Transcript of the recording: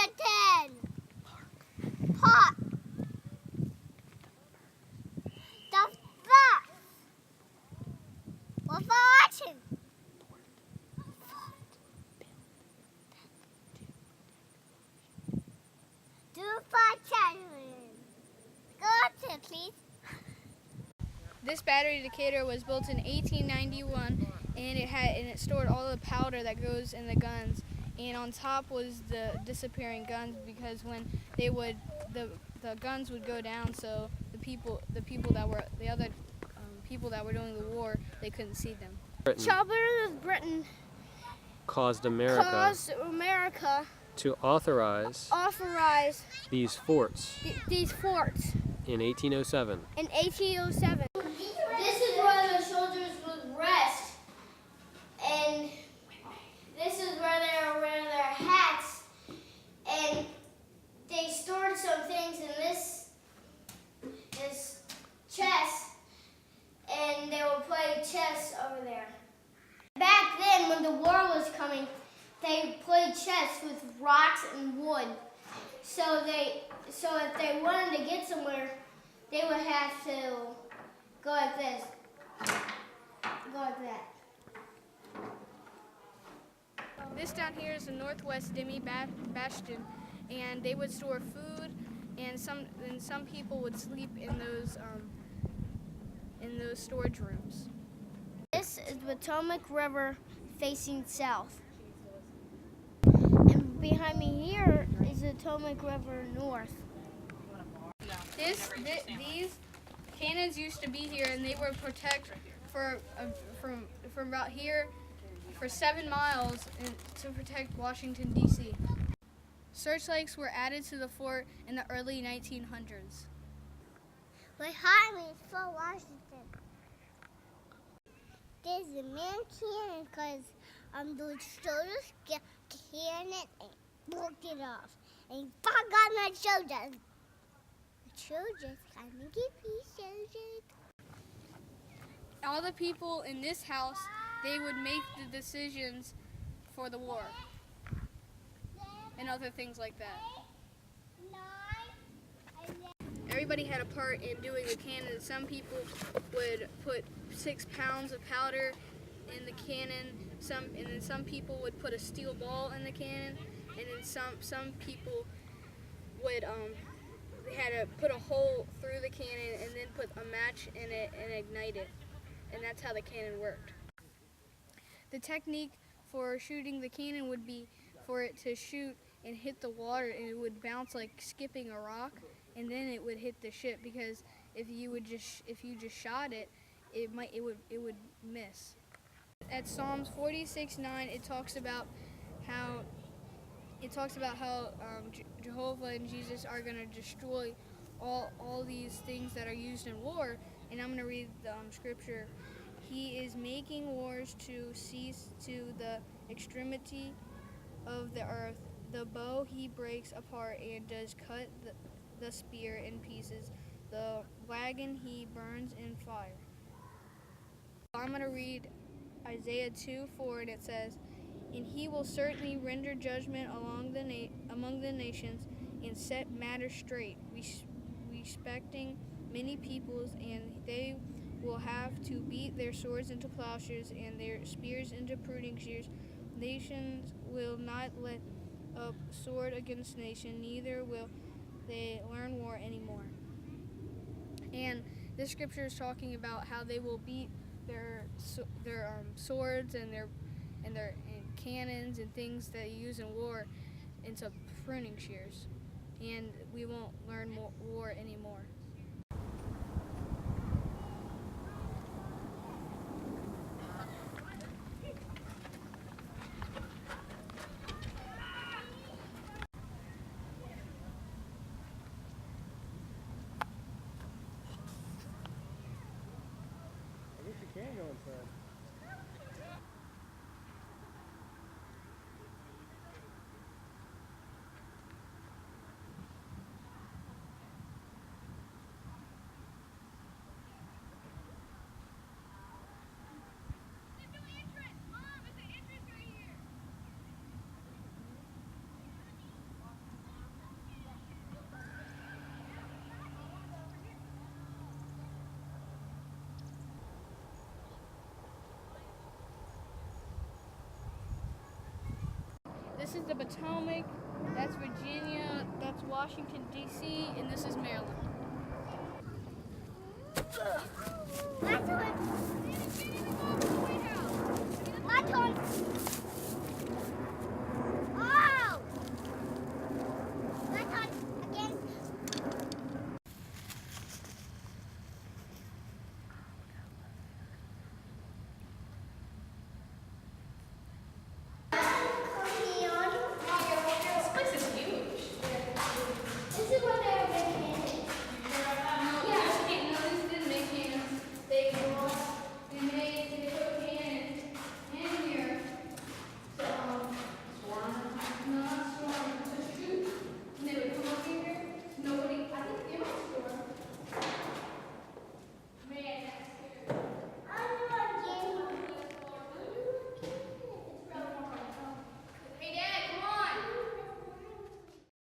Martin! Pop! The bus! What's watching? Do 5 challenge. Go to please. This battery Decatur was built in 1891, and it stored all the powder that goes in the guns. And on top was the disappearing guns, because when the guns would go down, so the people that were people that were doing the war, they couldn't see them. Childbirth of Britain caused America to authorize these forts these forts in 1807. in 1807. This is where the soldiers would rest, and this is where they would wear their hats, and they stored some things in this chest, and they would play chess over there. Back then, when the war was coming, they played chess with rocks and wood. So if they wanted to get somewhere, they would have to go like this, go like that. This down here is the Northwest Demi Bastion, and they would store food, and some people would sleep in those storage rooms. This is Potomac River facing south. And behind me here is the Potomac River north. These cannons used to be here, and they were protect from about here for 7 miles to protect Washington, D.C. Searchlights were added to the fort in the early 1900s. Behind me is Fort Washington. There's a man cannon because the soldiers get cannon and broke it off. And fuck on my soldiers. The soldiers come and get me, soldiers. All the people in this house, they would make the decisions for the war and other things like that. Everybody had a part in doing the cannon. Some people would put 6 pounds of powder in the cannon. And then some people would put a steel ball in the cannon. And then some people would they had to put a hole through the cannon and then put a match in it and ignite it. And that's how the cannon worked. The technique for shooting the cannon would be for it to shoot and hit the water, and it would bounce like skipping a rock, and then it would hit the ship, because if you just shot it, it would miss. At Psalms 46:9, it talks about how Jehovah and Jesus are going to destroy all these things that are used in war. And I'm going to read the scripture. He is making wars to cease to the extremity of the earth. The bow he breaks apart and does cut the spear in pieces. The wagon he burns in fire. I'm going to read Isaiah 2:4, and it says, "And he will certainly render judgment among the nations and set matters straight, respecting many peoples, and they will have to beat their swords into plowshares and their spears into pruning shears. Nations will not let up sword against nation, neither will they learn war anymore." And this scripture is talking about how they will beat their swords and their cannons and things that you use in war into pruning shears, and we won't learn war anymore. I guess you can go inside. This is the Potomac, that's Virginia, that's Washington, D.C., and this is Maryland. That's what